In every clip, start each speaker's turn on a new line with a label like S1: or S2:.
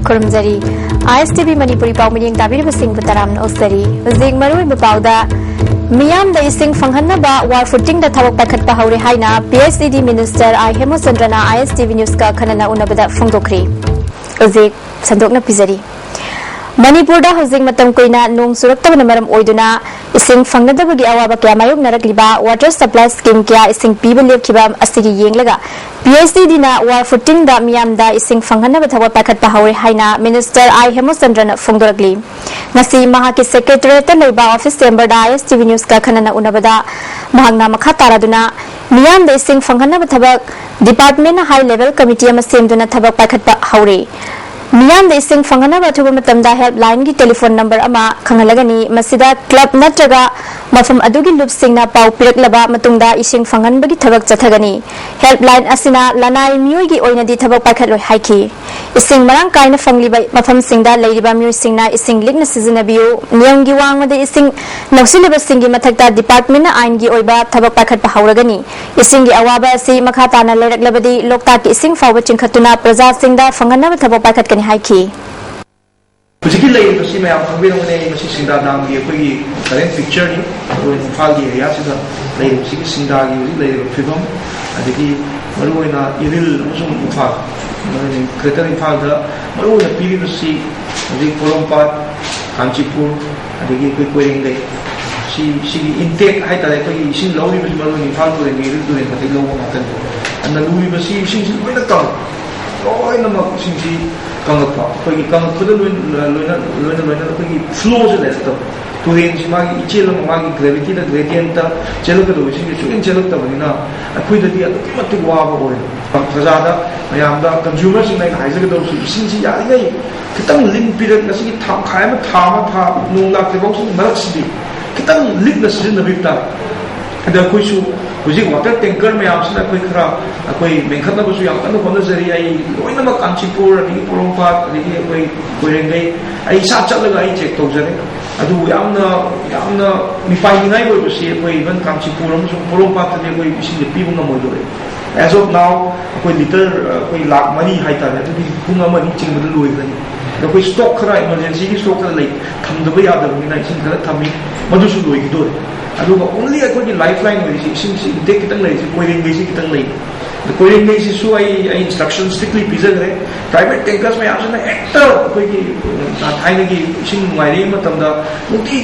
S1: खुरमजरी ISTV Manipuri Pau Mining Tabir Singh Butaram Osari Zing Marui Bapauda Miam the Ising Fanghanaba war footing the Tawak Pakat Pahauri Haina PhD Minister I Hemosandrana ISTV News Ka Kanana Unabada Fungdokri Zik Sandokna Pizari Manipurda Hosing Matam Kuina Nung Suraktabana Maram Oiduna Ising Fangadabagi Awaba Kamayuk Narakliba Water Supply Scheme Kia Ising Pibalib Kibam Asigi Yenglaga PhD Dina war footing the Miamda Ising Fanganaba Tawa Pakat Pahauri Haina Minister I Hemosandrana Fungdoragli Nasi Mahaki Secretary Leba Office Chamber da ISTV News Ka Kanana Unabada Mahagna Makataraduna Miam the Ising Fanganaba Tabak Department High Level Committee Amasimduna Tabak Pakat Pahauri Miam the Ising Fanganaba Tubamatanda helpline ki telephone number ama Kangalagani Masida Club Natraga Mafam Adugi Loop Singna Pau Piraklaba Matunda Ising Fanganbagi Tabak Zatagani Helpline Asina Lanai Muigi Oinadi Tabak Pakat Haiki Ising Marang Kaina Fangliba Mafam Singda Ladyba Mu Singna Ising Ligna Sizinabiu Nyongi Wang the Ising Noxilaba Singi Matakta Department Aingi Oiba Tabak Pakat Pahauragani Isingi Awaba Si Makatana Leraklabadi Lokta Ising Fawa Chinkatuna Praza Singda Fanganaba Tabak Pakat Haiki.
S2: Particularly lay masi may ang bilong na masi sinda dang di ako current picture ni o infal di area sida lay masi sinda di lay freedom adiki maru na iril musung infal ni greater infal da maru na pili masi adiki Kolompat Kanchipur adiki ko koing day si intake ay tala ko isin law ni maru ni infal ko ni iril do ni pati law natin ang naluwi masi isin ko na tao oy na mag sinsi Kangapa, pergi Kangapa tu loina pergi flow je lepas tu. Tuhin si magi icil magi gravity dan gradient ta, celo ke tu sih cuci celo tu ni na. Aku itu dia tu mati gua apa boleh. Terjadi, macam dah consumer sih naik hasil ke tu sih ya ini kita link period nasi kita kaya macam nunggu tu bagus marak sih. Kita link nasi nabi kita. Ada kuisu Kuji water tanker में आपसे ना कोई खरा कोई मेंखत ना कुछ यार तो कौन से रिया ये कोई ना मग कांचीपुर अभी कोलंपात अभी कोई रेंगे आई साथ चल लगा आई चेक तो जरे अदु यामना मिफाई नहीं कोई बस ये कोई इवन कांचीपुर हम सब कोलंपात ने कोई इसी लिपि बुंगा मौजूद है as of now कोई लीटर कोई लाख मनी हाई था तो भी बुंगा मनी चिंग बदल हुए थे तो कोई स्टॉक खरा इमरजेंसी की स्टॉक खरा लाइक थम दबे याद है ना इसी खरा थमी मधुसूद हुई की दो aduga only akhoi lifeline with sim intake kitang lai coiling gasi kitang lai the coiling gasi su ai instructions strictly bizagre private tankers mein aap na actor koi ki thaine ki sim mairi matamda muti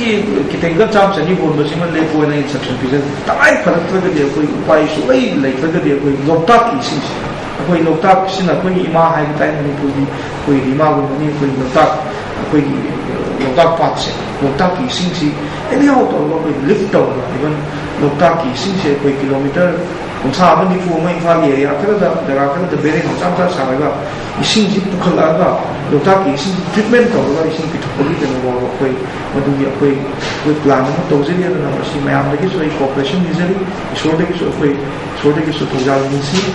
S2: ki tanker cham chani bon basi man le ko na instruction bizag tamai pharak thra de koi upai su lai lai thra de koi lokta ki sim koi lokta sin koi ima hai tai ni koi ima go ni koi lokta koi lokta pat se lokta ki sim si any how to lift down even lokta ki sim se koi kilometer unsa ban ni fu mai fa ye ya kada da daga kada da bere cham ta sa ga isim ji pukhala ga lokta ki sim treatment to ga isim ki tholi de no koi madu ya koi plan ma to je ni na si mai am de ki so cooperation usually so de ki so to ja ni si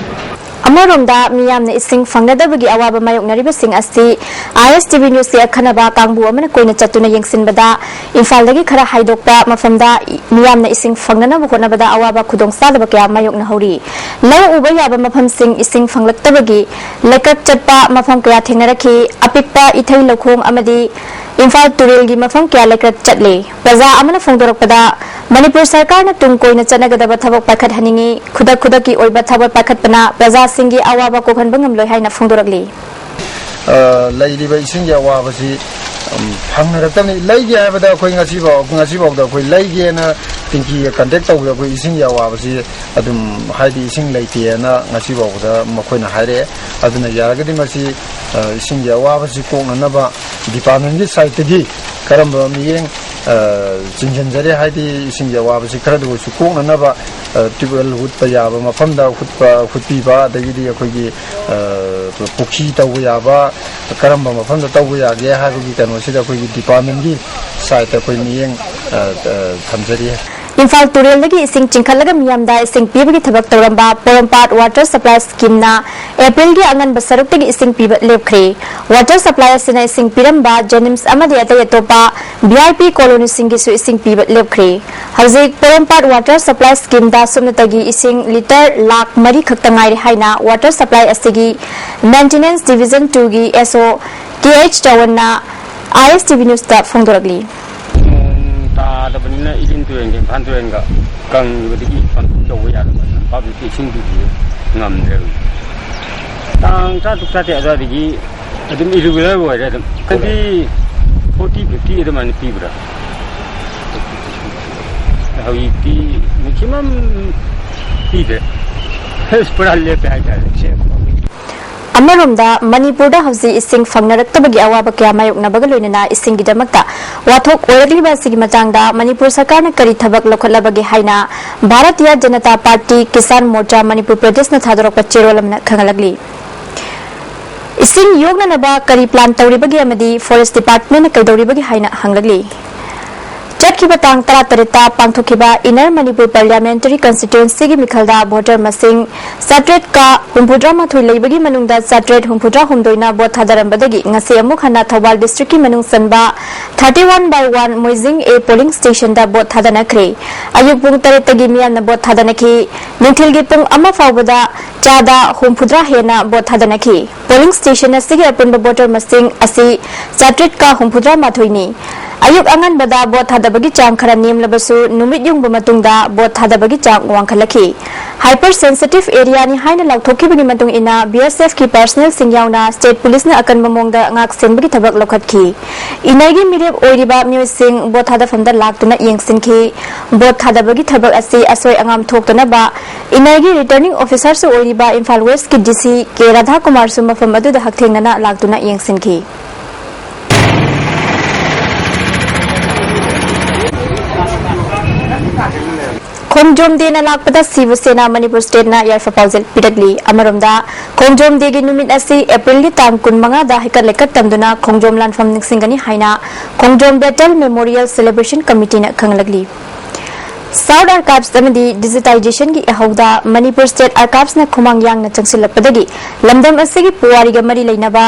S1: Amaronda Miam Ising Fangadabagi Awaba Mayok Naribasing Asi ISTV News Kanaba Kangbu Amana Koina Chatuna Yangsin Bada Infaldagi Kara Haidokpa Mafamda Miam Ising Fangana Bukonabada Awaba Kudong Sadabaka Mayok Nahuri Law Ubayaba Mafam Sing Ising Fanglatabagi Lekat Chatpa Mafam Kaya Tinaraki Apikpa Itay Lokong Amadi Infal Turilgi Mafam Kaya Lekat Chatle Baza Amana Fangdorokpada Manipur Sarkar na tungkoy na Chanagadaba Tabak Pakat Haningi Kuda ki Oiba Tabak Pakat Pana Baza Singi Awaba Kokan Bangamloy Hay na Fungdoragli
S3: Lady by Singi Awaba si Hangaratani Lady Avada Koi Ngasibo da Koi Lady na Tinki contact of the Singi Awaba si Adum Heidi Sing Lady na Ngasibo da Makoina Hare Aduna Yaragadimasi Singi Awaba si Kong Naba Department site gi Karamba Miyeng Jinjanjari Haidi Singa Wabasi Kradu Sukong Naba Tibel Wood Payaba Mafanda Hutpiba Dagidi Akogi Puki Tawuyaba Karamba Mafanda Tawuya Yahagi Kanosida Kogi Department site Akoi Miyeng Tamjari
S1: Infal Turelagi Ising Chinkalaga Miamda Ising Pibagi Tabak Toramba Kolompat Water Supply Scheme na April gi Angan Basarukti Ising Pibat Lepkre Water Supply Sina Ising Piramba Jenims Amadi Atayatopa VIP Colony Singisu Ising Pibat Lepkre Hazik Kolompat Water Supply Scheme da Sumnatagi Ising liter lakh mari khaktangai haina Water Supply Asigi Maintenance Division 2 gi SO KH Chawanna ISTV News ta phongdoragli
S4: ta da banina idin tueng ke phan tueng ga kang yudigi phan chaw ya da public sing du ngam de tang ta tuk ta te da digi adum irregular wa da kandi 40-50 da man pi bra how yi maximum pi de hospital le pe ai da
S1: Amaromda Manipurda hausi ising phangnaraktabagi awaba kya mayoknabaga loinana isinggidamakta wathok oirliba sigi matangda Manipur sarkarna kari thabak lokhatlabagi haina Bharatiya Janata Party Kisan Morcha Manipur Pradesh na thadorokpa cherolamna khangalagli ising yognanaba kari plan tawribagi amadi Forest Department na kaidawribagi haina hanglagli Jatkiba tang taratarita pangthokhiba Inner Manipur Parliamentary Constituency gi mikhalda voter masing satret ka humpudra mathoi leibagi manungda satret humpudra humdoina bot thadarambadagi ngase amuk hana Thawal district ki manung sanba 31/1 Moijing A polling station da bot thadanakre ayuk pung taretagi miyamna bot thadanaki ningthilgi pung ama fawbada chada humpudra hena bot thadanaki polling station asigi apunba voter masing asi satret ka humpudra mathoini ayuk angan bada bot thadabagi chang khara nemlabasu numit yung bumatungda bot thadabagi chang wangkhalaki hypersensitive area ni haina laukthokibagi matung ina BSF ki personnel singyauna state police na akan mamongda ngak senbagi thabak lokhatki inagi mirep oiriba music bot thadafamda laktuna yengsinki bot thadabagi thabak asi asoi angam thoktuna ba inagi returning officer su oiriba Imphal West ki DC ke Radha Kumar sumafam adu da hakthengnana laktuna yengsinki Khongjomde na lakpada Shiva Sena Manipur State na yarfa pausel pidagli amaromda Khongjomde gi numit asi April gi tang 15 da hikat lekat tamduna Khongjom lanfam ningsingani haina Khongjom Battle Memorial Celebration Committee na khanglagli South Archives amadi digitization gi ahauda Manipur State Archives na khumang yang na changsilapadagi lamdam asigi puwari ga mari leinaba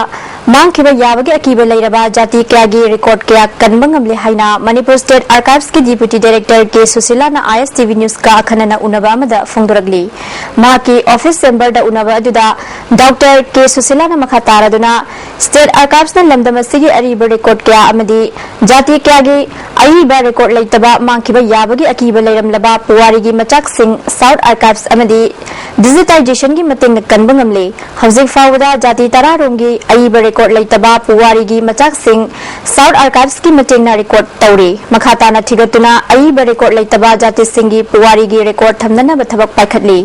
S1: mangkiba yabagi akiba leiraba jati kyagi record kya kanbangamle haina Manipur State Archives ki Deputy Director K Susila na ISTV News ka khanana unaba amada phongdoragli ma ki office member da unaba aduda Dr K Susila na makha taraduna State Archives na lamdam asigi ariba record kya amadi jati kyagi aiba record leitaba mangkiba yabagi akiba leiramlaba puwari gi machak sing South Archives amadi digitization gi mating na kanbangamle hauzik fawda jati tararongi aiba record leitaba puwari gi machak sing South Archives ki mating na record tawri makhata na thigatuna aiba record leitaba jati singi puwari gi record thamnana bathabak paikhatli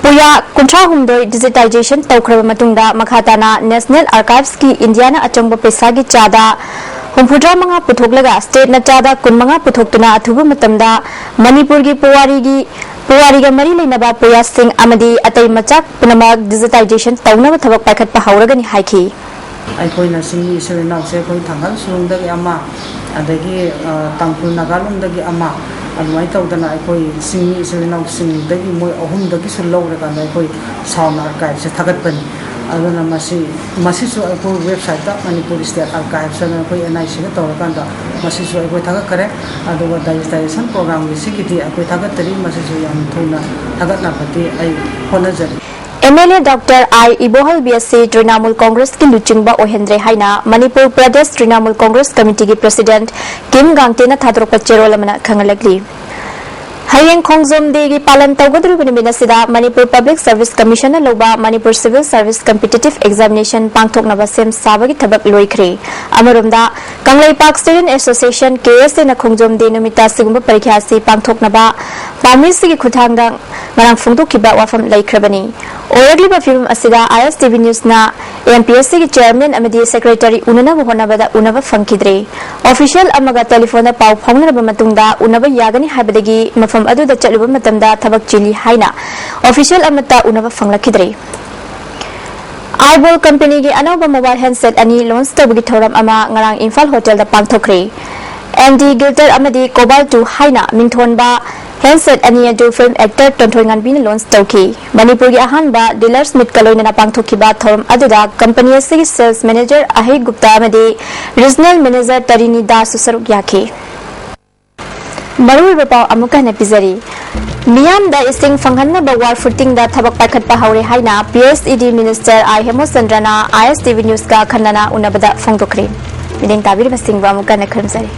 S1: puya kuntra humdoi digitization tawkhraba matungda makhata na National Archives ki India na achangba pesa gi chada humpudra manga puthoglaga state na chada kunmanga puthoktuna athuba matamda Manipur gi puwari ga mari leinaba puya sing amadi atai machak punamak digitization tawnaba thabak paikhat pa hauragani haiki
S5: aikoina singi isena se koi thangal sulungdagi ama adagi tangpur nagalungdagi ama adumai tawdana aikoi singi isena singdagi moi ahumdagi sulawre kana aikoi South Archives se thagatpani aduna masi su aikoi website ta Manipur State Archives na koi NIC ga tawrakanda masi su aikoi thagakare aduga digitization program gi sigiti aikoi thagatari masi su yam thuna thagatna pati ai honajari
S1: MLA Dr. I. Ibohal BSc Trinamool Congress ki luchingba ohendre haina Manipur Pradesh Trinamool Congress Committee ki President Kim Gangte na thadrok cherolamana khangalagli Hayeng Khongjomde gi palan tawgadrubani binasida Manipur Public Service Commission na loba Manipur Civil Service Competitive Examination pangthoknaba sem sabagi thabak loikhre amaromda Kanglaipak Student Association KSA na Khongjomde numita sigumba parikha si pangthoknaba pamri sigi khuthangda ngarang phungdokhiba wafam laikhrabani oiragliba film asida ISTV News na MPSC ki Chairman amadi Secretary unana honabada unaba fangkidre official amaga telephone na pau phongnaba matungda unaba yagani habadagi mafam aduda chaluba matamda thabak chili haina official amata unaba fanglakidre Arbol company gi anauba mobile handset ani launch tabagi thoram ama ngarang Imphal Hotel da pangthokre MD Gilter amadi Cobalt 2 haina mingthonba handset ani adu film actor Tonthongan bin launch tawki Manipur gi ahanba dealers meet kaloina na pangthokhiba thoram aduda company asigi sales manager Ahi Gupta amadi regional manager Tarini Das susaruk yakhi Maru bapau amuka na pizari मियामदा इसिंग फंगहन्नबा वार फुटिंगदा थबक पाइखटपा हौरे हाइना PSED minister आई हेमोचंद्रना ISTV न्यूज का खन्नना उनबदा फोंदोखरे मिदें ताबिरबसिंग बामुका नखरमजरी।